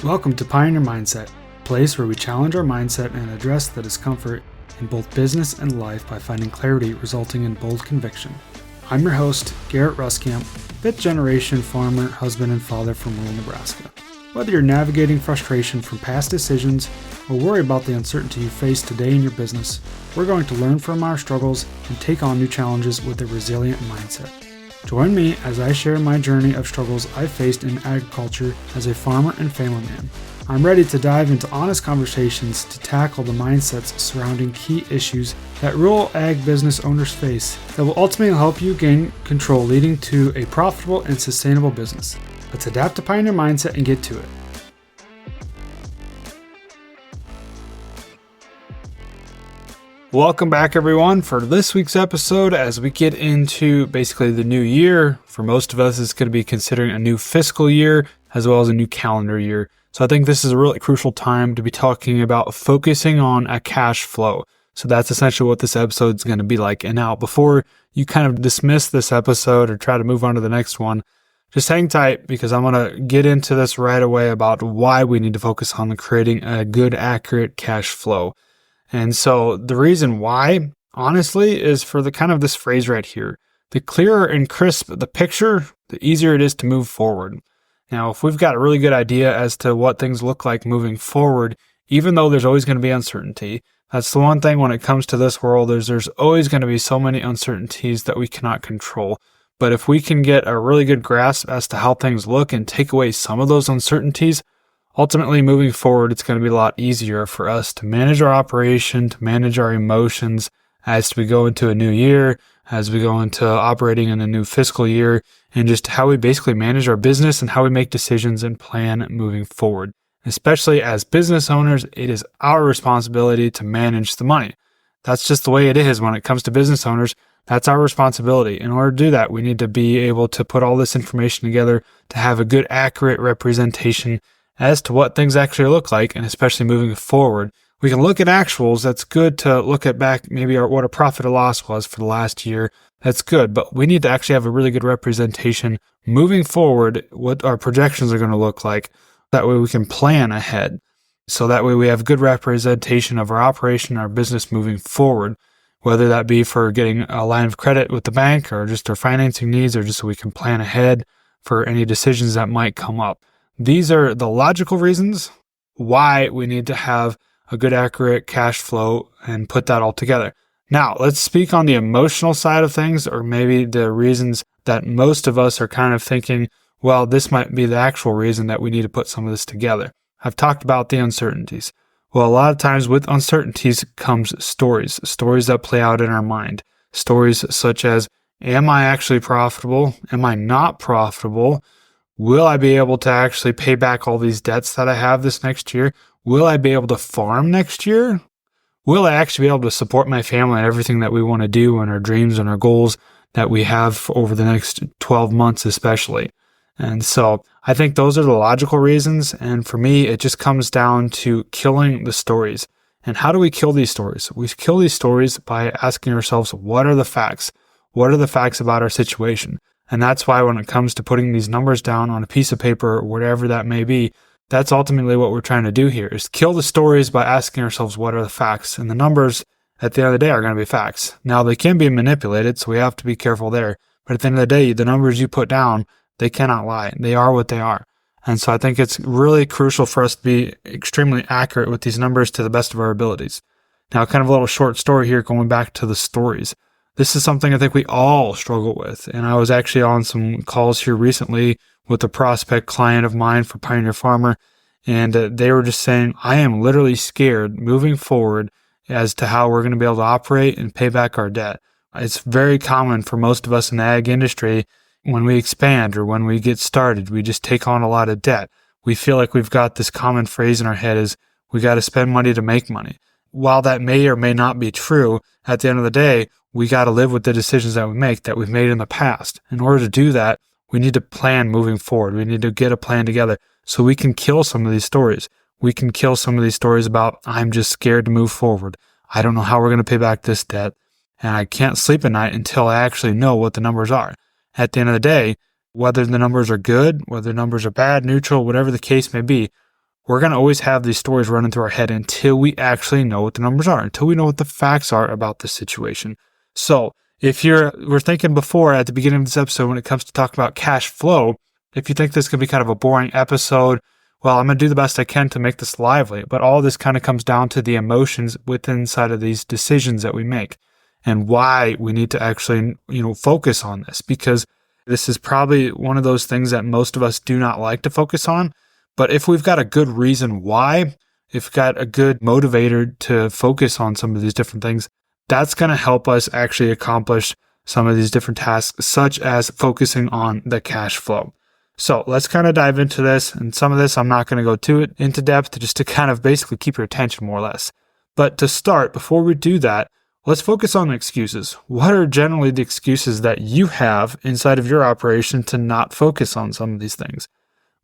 Welcome to Pioneer Mindset, a place where we challenge our mindset and address the discomfort in both business and life by finding clarity resulting in bold conviction. I'm your host, Garrett Ruskamp, fifth generation farmer, husband, and father from rural Nebraska. Whether you're navigating frustration from past decisions or worry about the uncertainty you face today in your business, we're going to learn from our struggles and take on new challenges with a resilient mindset. Join me as I share my journey of struggles I faced in agriculture as a farmer and family man. I'm ready to dive into honest conversations to tackle the mindsets surrounding key issues that rural ag business owners face that will ultimately help you gain control, leading to a profitable and sustainable business. Let's adapt to Pioneer Mindset and get to it. Welcome back, everyone, for this week's episode as we get into basically the new year. For most of us, it's going to be considering a new fiscal year as well as a new calendar year. So I think this is a really crucial time to be talking about focusing on a cash flow. So that's essentially what this episode is going to be like. And now, before you kind of dismiss this episode or try to move on to the next one, just hang tight because I'm going to get into this right away about why we need to focus on creating a good, accurate cash flow. And so the reason why, honestly, is for the kind of this phrase right here. The clearer and crisp the picture, the easier it is to move forward. Now, if we've got a really good idea as to what things look like moving forward, even though there's always going to be uncertainty, that's the one thing when it comes to this world, there's always going to be so many uncertainties that we cannot control. But if we can get a really good grasp as to how things look and take away some of those uncertainties, ultimately, moving forward, it's going to be a lot easier for us to manage our operation, to manage our emotions as we go into a new year, as we go into operating in a new fiscal year, and just how we basically manage our business and how we make decisions and plan moving forward. Especially as business owners, it is our responsibility to manage the money. That's just the way it is when it comes to business owners. That's our responsibility. In order to do that, we need to be able to put all this information together to have a good, accurate representation as to what things actually look like, and especially moving forward. We can look at actuals. That's good to look at back maybe what a profit or loss was for the last year. That's good, but we need to actually have a really good representation moving forward, what our projections are going to look like. That way we can plan ahead. So that way we have good representation of our operation, our business moving forward, whether that be for getting a line of credit with the bank or just our financing needs, or just so we can plan ahead for any decisions that might come up. These are the logical reasons why we need to have a good, accurate cash flow and put that all together. Now, let's speak on the emotional side of things, or maybe the reasons that most of us are kind of thinking, well, this might be the actual reason that we need to put some of this together. I've talked about the uncertainties. Well, a lot of times with uncertainties comes stories that play out in our mind. Stories such as, am I actually profitable? Am I not profitable? Will I be able to actually pay back all these debts that I have this next year? Will I be able to farm next year? Will I actually be able to support my family and everything that we want to do and our dreams and our goals that we have over the next 12 months especially? And so I think those are the logical reasons. And for me, it just comes down to killing the stories. And how do we kill these stories? We kill these stories by asking ourselves, what are the facts? What are the facts about our situation? And that's why when it comes to putting these numbers down on a piece of paper or whatever that may be, that's ultimately what we're trying to do here, is kill the stories by asking ourselves what are the facts. And the numbers at the end of the day are going to be facts. Now, they can be manipulated, so we have to be careful there. But at the end of the day, the numbers you put down, they cannot lie. They are what they are. And so I think it's really crucial for us to be extremely accurate with these numbers to the best of our abilities. Now, kind of a little short story here going back to the stories. This is something I think we all struggle with. And I was actually on some calls here recently with a prospect client of mine for Pioneer Farmer. And they were just saying, I am literally scared moving forward as to how we're going to be able to operate and pay back our debt. It's very common for most of us in the ag industry. When we expand or when we get started, we just take on a lot of debt. We feel like we've got this common phrase in our head is, we got to spend money to make money. While that may or may not be true, at the end of the day, we got to live with the decisions that we make that we've made in the past. In order to do that, we need to plan moving forward. We need to get a plan together so we can kill some of these stories. We can kill some of these stories about, I'm just scared to move forward. I don't know how we're going to pay back this debt. And I can't sleep at night until I actually know what the numbers are. At the end of the day, whether the numbers are good, whether the numbers are bad, neutral, whatever the case may be, we're going to always have these stories running through our head until we actually know what the numbers are, until we know what the facts are about the situation. So if we're thinking before at the beginning of this episode, when it comes to talk about cash flow, if you think this could be kind of a boring episode, well, I'm going to do the best I can to make this lively, but all this kind of comes down to the emotions inside of these decisions that we make and why we need to actually, focus on this, because this is probably one of those things that most of us do not like to focus on. But if we've got a good reason why, if we've got a good motivator to focus on some of these different things, that's going to help us actually accomplish some of these different tasks, such as focusing on the cash flow. So let's kind of dive into this. And some of this, I'm not going to go too into depth, just to kind of basically keep your attention more or less. But to start, before we do that, let's focus on the excuses. What are generally the excuses that you have inside of your operation to not focus on some of these things?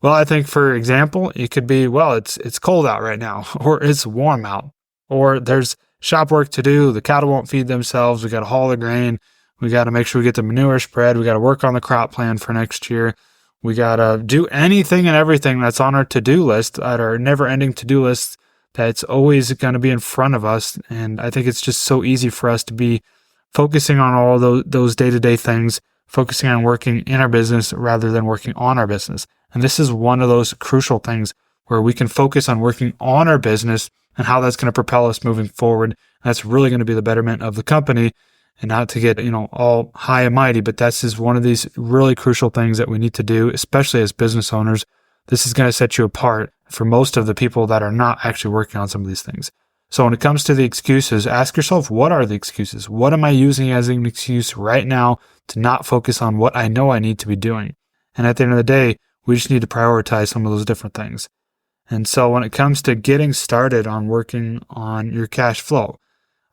Well, I think, for example, it could be, well, it's cold out right now, or it's warm out, or there's shop work to do. The cattle won't feed themselves. We got to haul the grain. We got to make sure we get the manure spread. We got to work on the crop plan for next year. We got to do anything and everything that's on our to-do list, at our never-ending to-do list, that's always going to be in front of us. And I think it's just so easy for us to be focusing on all those day-to-day things, focusing on working in our business rather than working on our business. And this is one of those crucial things where we can focus on working on our business and how that's going to propel us moving forward. And that's really going to be the betterment of the company, and not to get, all high and mighty, but that's just one of these really crucial things that we need to do, especially as business owners. This is going to set you apart for most of the people that are not actually working on some of these things. So when it comes to the excuses, ask yourself, what are the excuses? What am I using as an excuse right now to not focus on what I know I need to be doing? And at the end of the day, we just need to prioritize some of those different things. And so when it comes to getting started on working on your cash flow,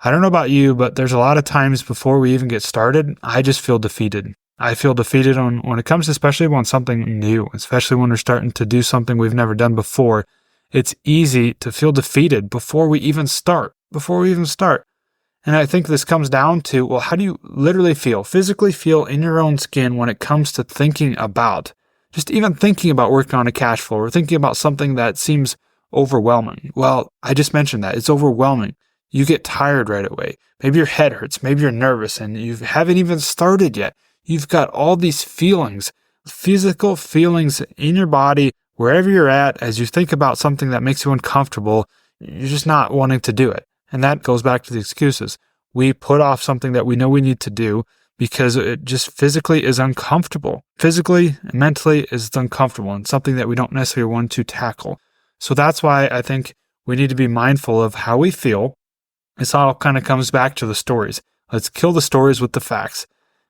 I don't know about you, but there's a lot of times before we even get started, I just feel defeated. I feel defeated when it comes, especially on something new, especially when we're starting to do something we've never done before. It's easy to feel defeated before we even start. And I think this comes down to, well, how do you literally feel, physically feel in your own skin when it comes to thinking about, just even thinking about working on a cash flow or thinking about something that seems overwhelming? Well, I just mentioned that. It's overwhelming. You get tired right away. Maybe your head hurts. Maybe you're nervous and you haven't even started yet. You've got all these feelings, physical feelings in your body, wherever you're at, as you think about something that makes you uncomfortable. You're just not wanting to do it. And that goes back to the excuses. We put off something that we know we need to do because it just physically is uncomfortable. Physically and mentally is uncomfortable, and something that we don't necessarily want to tackle. So that's why I think we need to be mindful of how we feel. This all kind of comes back to the stories. Let's kill the stories with the facts.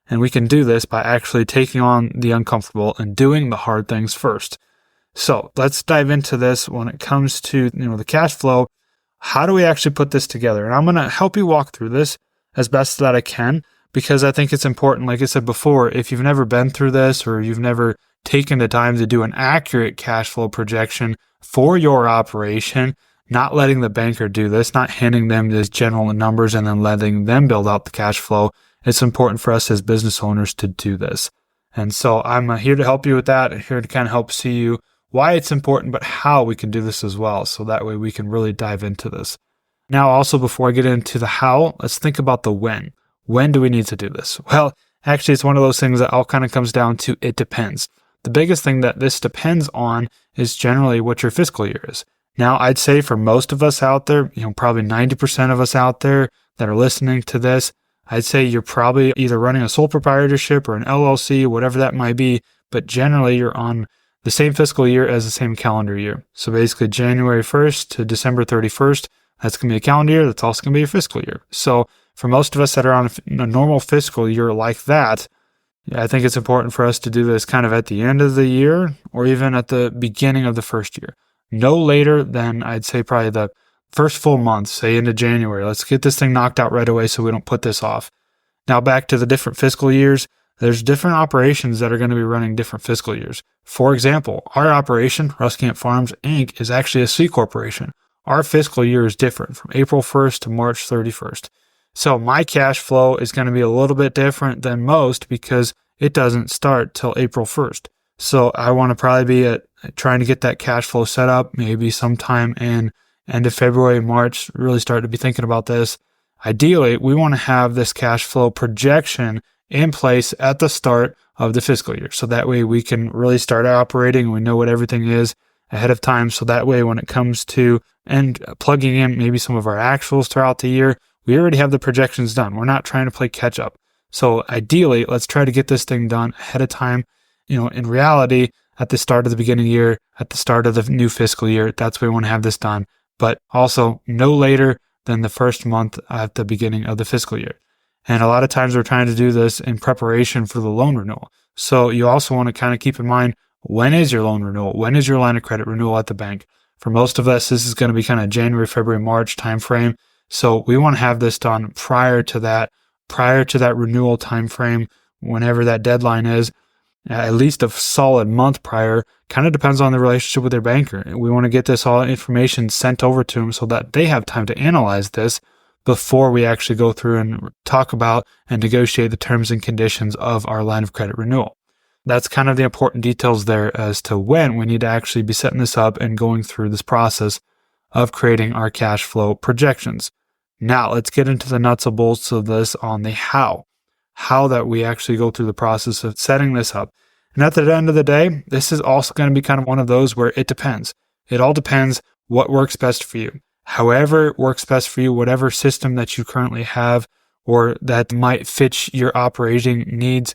And we can do this by actually taking on the uncomfortable and doing the hard things first. So let's dive into this when it comes to, the cash flow. How do we actually put this together? And I'm going to help you walk through this as best that I can, because I think it's important. Like I said before, if you've never been through this, or you've never taken the time to do an accurate cash flow projection for your operation, not letting the banker do this, not handing them these general numbers and then letting them build out the cash flow, it's important for us as business owners to do this. And so I'm here to help you with that. I'm here to kind of help see you why it's important, but how we can do this as well. So that way we can really dive into this. Now, also, before I get into the how, let's think about the when. When do we need to do this? Well, actually, it's one of those things that all kind of comes down to it depends. The biggest thing that this depends on is generally what your fiscal year is. Now, I'd say for most of us out there, probably 90% of us out there that are listening to this, I'd say you're probably either running a sole proprietorship or an LLC, whatever that might be, but generally you're on the same fiscal year as the same calendar year. So basically January 1st to December 31st, that's going to be a calendar year. That's also going to be your fiscal year. So for most of us that are on a normal fiscal year like that, I think it's important for us to do this kind of at the end of the year or even at the beginning of the first year. No later than, I'd say, probably the first full month, say into January. Let's get this thing knocked out right away so we don't put this off. Now back to the different fiscal years. There's different operations that are going to be running different fiscal years. For example, our operation, Ruscamp Farms, Inc., is actually a C corporation. Our fiscal year is different from April 1st to March 31st. So my cash flow is going to be a little bit different than most because it doesn't start till April 1st. So I want to probably be trying to get that cash flow set up, maybe sometime in end of February, March, really start to be thinking about this. Ideally, we want to have this cash flow projection in place at the start of the fiscal year. So that way we can really start operating and we know what everything is ahead of time. So that way when it comes to and plugging in maybe some of our actuals throughout the year, we already have the projections done. We're not trying to play catch up. So ideally, let's try to get this thing done ahead of time. In reality, at the start of the beginning year, at the start of the new fiscal year, that's when we want to have this done. But also no later than the first month at the beginning of the fiscal year. And a lot of times we're trying to do this in preparation for the loan renewal. So you also want to kind of keep in mind, when is your loan renewal? When is your line of credit renewal at the bank? For most of us, this is going to be kind of January, February, March timeframe. So we want to have this done prior to that renewal timeframe, whenever that deadline is, at least a solid month prior. Kind of depends on the relationship with their banker. We want to get this all information sent over to them so that they have time to analyze this before we actually go through and talk about and negotiate the terms and conditions of our line of credit renewal. That's kind of the important details there as to when we need to actually be setting this up and going through this process of creating our cash flow projections. Now, let's get into the nuts and bolts of this on the how that we actually go through the process of setting this up. And at the end of the day, this is also going to be kind of one of those where it depends. It all depends what works best for you. However works best for you, whatever system that you currently have or that might fit your operating needs,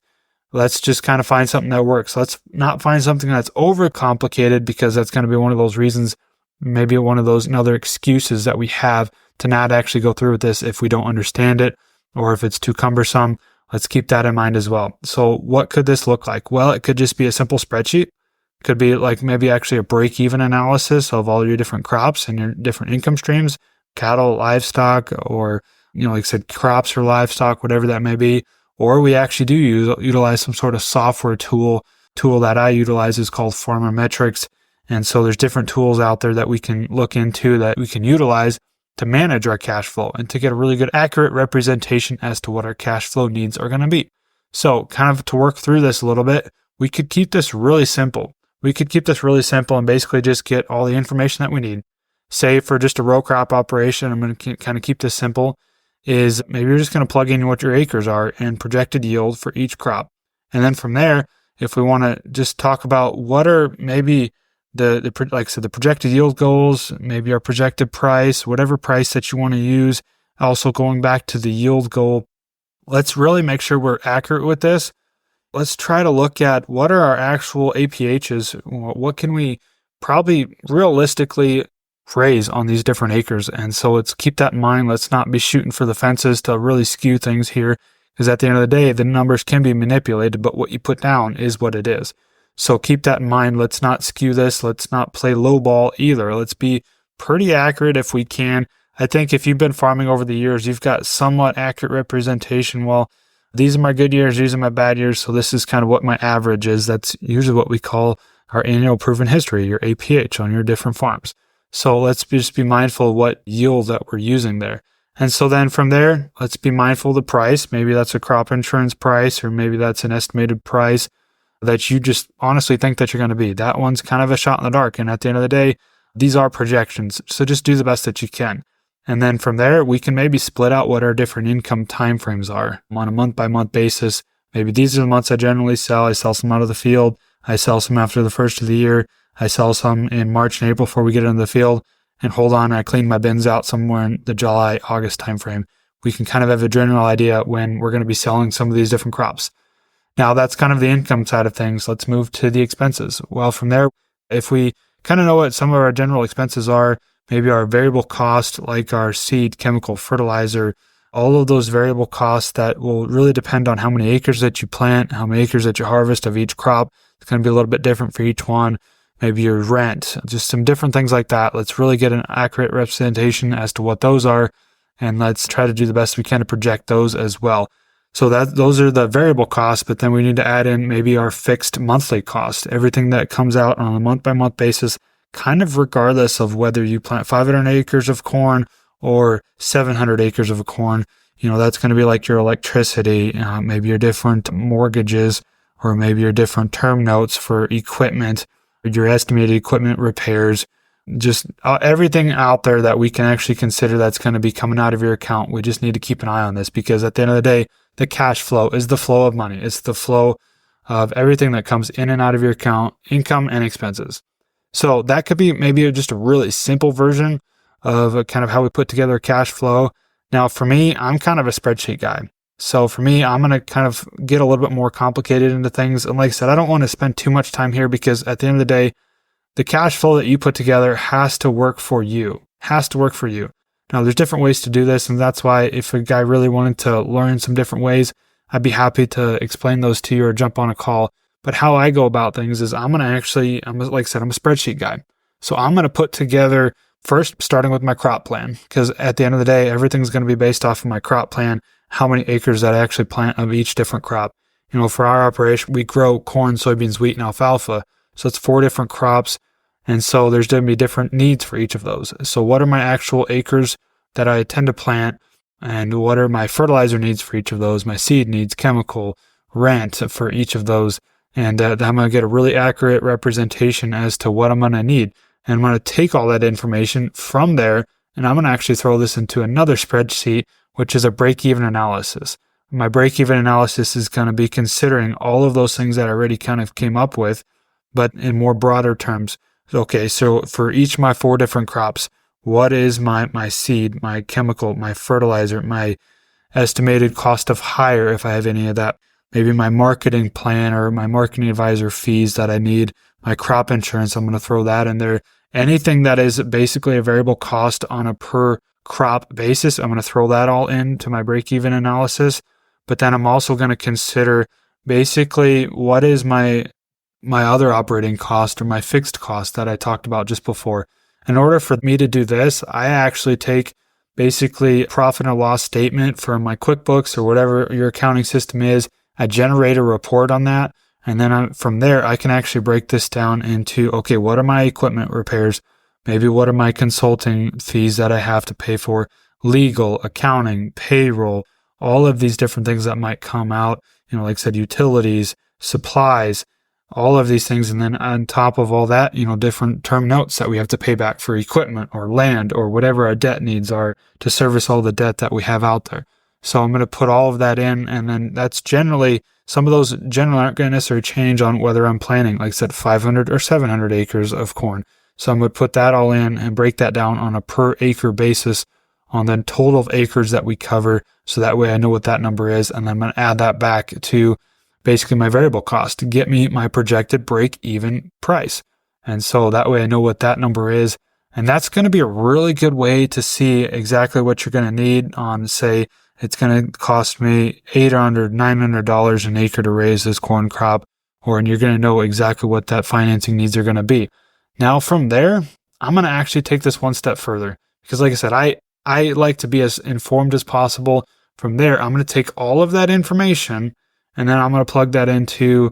let's just kind of find something that works. Let's not find something that's overcomplicated, because that's going to be one of those reasons, maybe one of those other excuses that we have to not actually go through with this if we don't understand it or if it's too cumbersome. Let's keep that in mind as well. So what could this look like? Well, it could just be a simple spreadsheet. It could be like maybe actually a break-even analysis of all your different crops and your different income streams, cattle, livestock, or, like I said, crops or livestock, whatever that may be. Or we actually do utilize some sort of software tool that I utilize is called Farmer Metrics. And so there's different tools out there that we can look into that we can utilize to manage our cash flow and to get a really good, accurate representation as to what our cash flow needs are going to be. So kind of to work through this a little bit, we could keep this really simple. And basically just get all the information that we need. Say for just a row crop operation, I'm going to kind of keep this simple, is maybe you're just going to plug in what your acres are and projected yield for each crop. And then from there, if we want to just talk about what are maybe the projected yield goals, maybe our projected price, whatever price that you want to use. Also going back to the yield goal, let's really make sure we're accurate with this. Let's try to look at what are our actual APHs. What can we probably realistically raise on these different acres? And so let's keep that in mind. Let's not be shooting for the fences to really skew things here, because at the end of the day, the numbers can be manipulated, but what you put down is what it is. So keep that in mind. Let's not skew this. Let's not play low ball either. Let's be pretty accurate if we can. I think if you've been farming over the years, you've got somewhat accurate representation. Well, these are my good years, these are my bad years, so this is kind of what my average is. That's usually what we call our annual proven history, your APH on your different farms. So let's just be mindful of what yield that we're using there. And so then from there, let's be mindful of the price. Maybe that's a crop insurance price, or maybe that's an estimated price that you just honestly think that you're going to be. That one's kind of a shot in the dark. And at the end of the day, these are projections. So just do the best that you can. And then from there, we can maybe split out what our different income timeframes are on a month-by-month basis. Maybe these are the months I generally sell. I sell some out of the field. I sell some after the first of the year. I sell some in March and April before we get into the field. And hold on, I clean my bins out somewhere in the July, August timeframe. We can kind of have a general idea when we're going to be selling some of these different crops. Now, that's kind of the income side of things. Let's move to the expenses. Well, from there, if we kind of know what some of our general expenses are, maybe our variable cost, like our seed, chemical, fertilizer, all of those variable costs that will really depend on how many acres that you plant, how many acres that you harvest of each crop. It's going to be a little bit different for each one. Maybe your rent, just some different things like that. Let's really get an accurate representation as to what those are, and let's try to do the best we can to project those as well. So those are the variable costs, but then we need to add in maybe our fixed monthly cost, everything that comes out on a month-by-month basis, kind of regardless of whether you plant 500 acres of corn or 700 acres of corn. That's going to be like your electricity, maybe your different mortgages, or maybe your different term notes for equipment, your estimated equipment repairs, just everything out there that we can actually consider that's going to be coming out of your account. We just need to keep an eye on this, because at the end of the day, the cash flow is the flow of money. It's the flow of everything that comes in and out of your account, income and expenses. So that could be maybe just a really simple version of kind of how we put together a cash flow. Now, for me, I'm kind of a spreadsheet guy. So for me, I'm going to kind of get a little bit more complicated into things. And like I said, I don't want to spend too much time here, because at the end of the day, the cash flow that you put together has to work for you, Now, there's different ways to do this. And that's why if a guy really wanted to learn some different ways, I'd be happy to explain those to you or jump on a call. But how I go about things is like I said, I'm a spreadsheet guy. So I'm going to put together first, starting with my crop plan, because at the end of the day, everything's going to be based off of my crop plan, how many acres that I actually plant of each different crop. For our operation, we grow corn, soybeans, wheat, and alfalfa. So it's 4 different crops. And so there's going to be different needs for each of those. So what are my actual acres that I tend to plant? And what are my fertilizer needs for each of those? My seed needs, chemical, rent for each of those. And I'm going to get a really accurate representation as to what I'm going to need. And I'm going to take all that information from there, and I'm going to actually throw this into another spreadsheet, which is a break-even analysis. My break-even analysis is going to be considering all of those things that I already kind of came up with, but in more broader terms. Okay, so for each of my 4 different crops, what is my seed, my chemical, my fertilizer, my estimated cost of hire, if I have any of that, maybe my marketing plan or my marketing advisor fees that I need, my crop insurance, I'm going to throw that in there. Anything that is basically a variable cost on a per crop basis, I'm going to throw that all into my break-even analysis. But then I'm also going to consider basically what is my other operating cost or my fixed cost that I talked about just before. In order for me to do this, I actually take basically profit and loss statement from my QuickBooks or whatever your accounting system is. I generate a report on that. And then from there, I can actually break this down into, okay, what are my equipment repairs? Maybe what are my consulting fees that I have to pay for? Legal, accounting, payroll, all of these different things that might come out, like I said, utilities, supplies, all of these things. And then on top of all that, different term notes that we have to pay back for equipment or land or whatever our debt needs are to service all the debt that we have out there. So I'm going to put all of that in. And then that's generally, some of those generally aren't going to necessarily change on whether I'm planting, like I said, 500 or 700 acres of corn. So I'm going to put that all in and break that down on a per acre basis on the total of acres that we cover. So that way I know what that number is. And then I'm going to add that back to basically my variable cost to get me my projected break-even price. And so that way I know what that number is. And that's going to be a really good way to see exactly what you're going to need on, say, it's going to cost me $800, $900 an acre to raise this corn crop, and you're going to know exactly what that financing needs are going to be. Now from there, I'm going to actually take this one step further, because like I said, I like to be as informed as possible. From there, I'm going to take all of that information and then I'm going to plug that into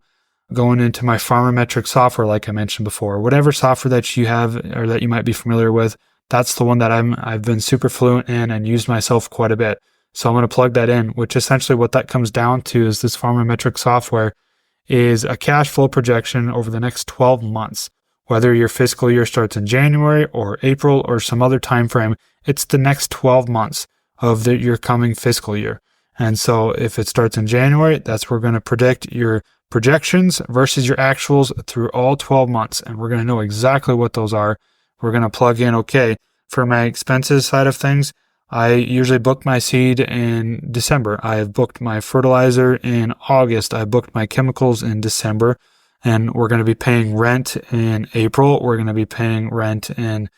going into my farmer metric software, like I mentioned before, whatever software that you have or that you might be familiar with. That's the one that I've been super fluent in and used myself quite a bit. So I'm going to plug that in, which essentially what that comes down to is this farmer metric software is a cash flow projection over the next 12 months. Whether your fiscal year starts in January or April or some other time frame, it's the next 12 months of your coming fiscal year. And so if it starts in January, that's where we're going to predict your projections versus your actuals through all 12 months. And we're going to know exactly what those are. We're going to plug in, okay, for my expenses side of things, I usually book my seed in December. I have booked my fertilizer in August. I booked my chemicals in December. And we're going to be paying rent in April. We're going to be paying rent in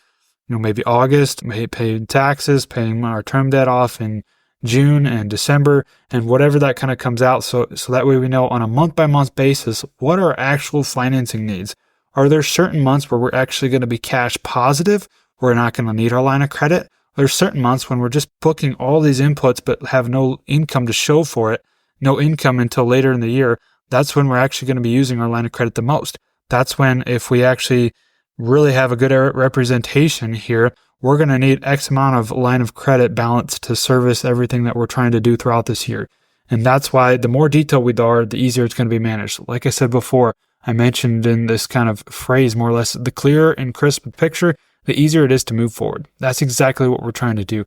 maybe August, maybe paying taxes, paying our term debt off in June and December, and whatever that kind of comes out. So that way we know on a month-by-month basis, what are our actual financing needs? Are there certain months where we're actually going to be cash positive? We're not going to need our line of credit. There's certain months when we're just booking all these inputs but have no income to show for it, no income until later in the year. That's when we're actually going to be using our line of credit the most. That's when, if we actually really have a good representation here, we're going to need X amount of line of credit balance to service everything that we're trying to do throughout this year. And that's why the more detailed we are, the easier it's going to be managed. Like I said before, I mentioned in this kind of phrase, more or less, the clearer and crisp the picture, the easier it is to move forward. That's exactly what we're trying to do.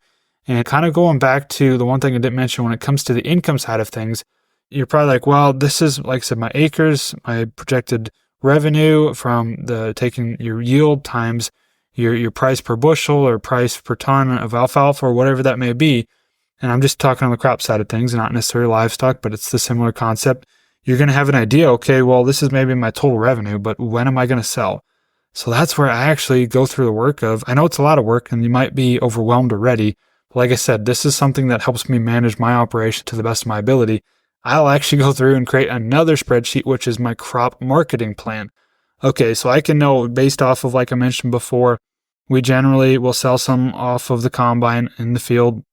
And kind of going back to the one thing I didn't mention when it comes to the income side of things, you're probably like, well, this is, like I said, my acres, my projected revenue from the taking your yield times your price per bushel or price per ton of alfalfa or whatever that may be. And I'm just talking on the crop side of things, not necessarily livestock, but it's the similar concept. You're going to have an idea, okay, well, this is maybe my total revenue, but when am I going to sell? So that's where I actually go through the work of, I know it's a lot of work and you might be overwhelmed already. But like I said, this is something that helps me manage my operation to the best of my ability. I'll actually go through and create another spreadsheet, which is my crop marketing plan. Okay, so I can know based off of, like I mentioned before, we generally will sell some off of the combine in the field.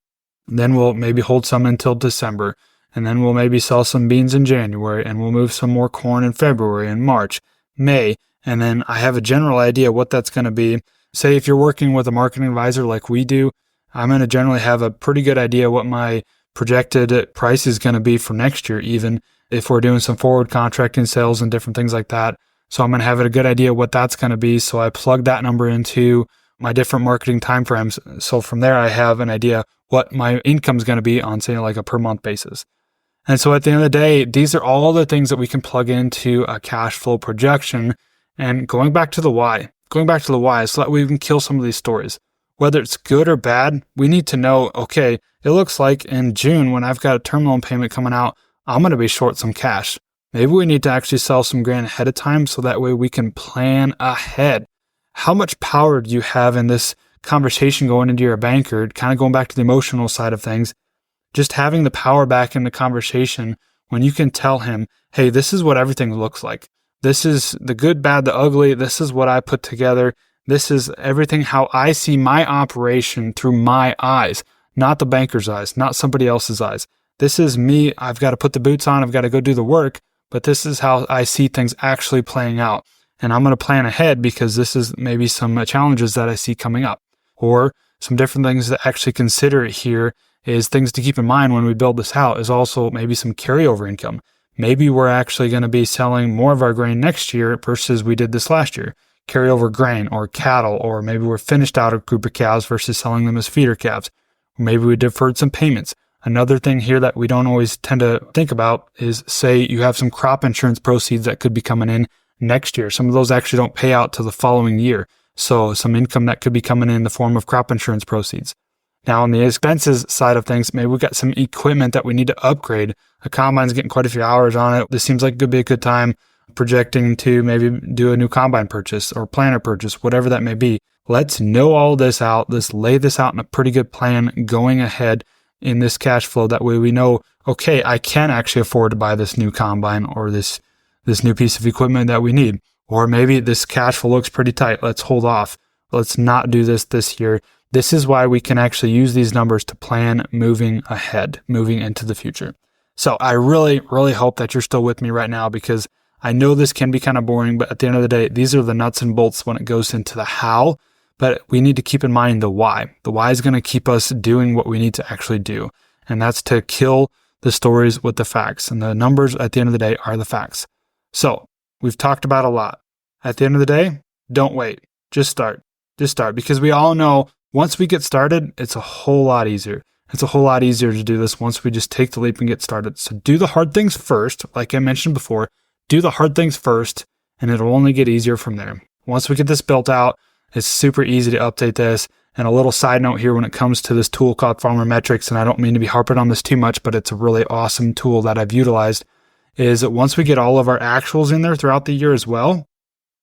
Then we'll maybe hold some until December. And then we'll maybe sell some beans in January, and we'll move some more corn in February and March, May. And then I have a general idea what that's going to be. Say if you're working with a marketing advisor like we do, I'm going to generally have a pretty good idea what my projected price is going to be for next year, even if we're doing some forward contracting sales and different things like that. So I'm going to have a good idea what that's going to be. So I plug that number into my different marketing timeframes. So from there, I have an idea what my income is going to be on, say, like a per month basis. And so at the end of the day, these are all the things that we can plug into a cash flow projection. And going back to the why so that we can kill some of these stories. Whether it's good or bad, we need to know, okay, it looks like in June when I've got a term loan payment coming out, I'm going to be short some cash. Maybe we need to actually sell some grain ahead of time so that way we can plan ahead. How much power do you have in this conversation going into your banker, kind of going back to the emotional side of things, just having the power back in the conversation when you can tell him, hey, this is what everything looks like. This is the good, bad, the ugly. This is what I put together. This is everything how I see my operation through my eyes, not the banker's eyes, not somebody else's eyes. This is me. I've got to put the boots on. I've got to go do the work, but this is how I see things actually playing out. And I'm going to plan ahead because this is maybe some challenges that I see coming up, or some different things to actually consider here is things to keep in mind when we build this out is also maybe some carryover income. Maybe we're actually going to be selling more of our grain next year versus we did this last year. Carryover grain or cattle, or maybe we're finished out a group of cows versus selling them as feeder calves. Maybe we deferred some payments. Another thing here that we don't always tend to think about is, say you have some crop insurance proceeds that could be coming in next year. Some of those actually don't pay out till the following year. So some income that could be coming in the form of crop insurance proceeds. Now on the expenses side of things, maybe we've got some equipment that we need to upgrade. A combine's getting quite a few hours on it. This seems like it could be a good time projecting to maybe do a new combine purchase or planter purchase, whatever that may be. Let's know all this out. Let's lay this out in a pretty good plan going ahead in this cash flow. That way we know, okay, I can actually afford to buy this new combine or this new piece of equipment that we need. Or maybe this cash flow looks pretty tight. Let's hold off. Let's not do this year. This is why we can actually use these numbers to plan moving ahead, moving into the future. So I really, really hope that you're still with me right now, because I know this can be kind of boring, but at the end of the day, these are the nuts and bolts when it goes into the how, but we need to keep in mind the why. The why is going to keep us doing what we need to actually do. And that's to kill the stories with the facts. And the numbers at the end of the day are the facts. So we've talked about a lot. At the end of the day, don't wait. Just start. Because we all know once we get started, it's a whole lot easier. It's a whole lot easier to do this once we just take the leap and get started. So do the hard things first. Like I mentioned before, do the hard things first, and it'll only get easier from there. Once we get this built out, it's super easy to update this. And a little side note here when it comes to this tool called Farmer Metrics, and I don't mean to be harping on this too much, but it's a really awesome tool that I've utilized, is that once we get all of our actuals in there throughout the year as well,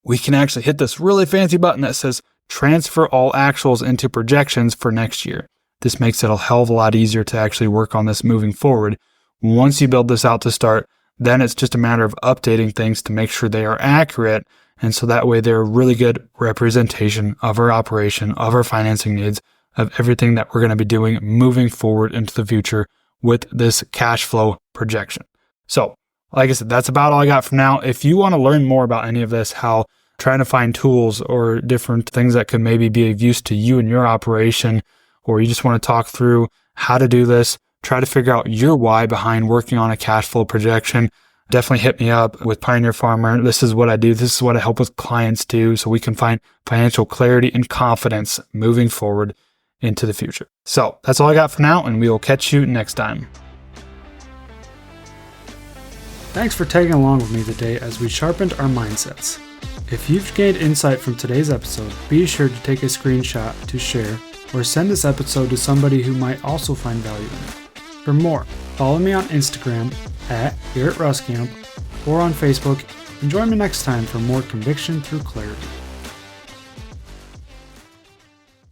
we can actually hit this really fancy button that says transfer all actuals into projections for next year. This makes it a hell of a lot easier to actually work on this moving forward. Once you build this out to start, then it's just a matter of updating things to make sure they are accurate. And so that way they're a really good representation of our operation, of our financing needs, of everything that we're going to be doing moving forward into the future with this cash flow projection. So like I said, that's about all I got for now. If you want to learn more about any of this, how trying to find tools or different things that could maybe be of use to you and your operation, or you just want to talk through how to do this, try to figure out your why behind working on a cash flow projection, definitely hit me up with Pioneer Farmer. This is what I do. This is what I help with clients do, so we can find financial clarity and confidence moving forward into the future. So that's all I got for now, and we will catch you next time. Thanks for tagging along with me today as we sharpened our mindsets. If you've gained insight from today's episode, be sure to take a screenshot to share or send this episode to somebody who might also find value in it. For more, follow me on Instagram at Garrett or on Facebook, and join me next time for more conviction through clarity.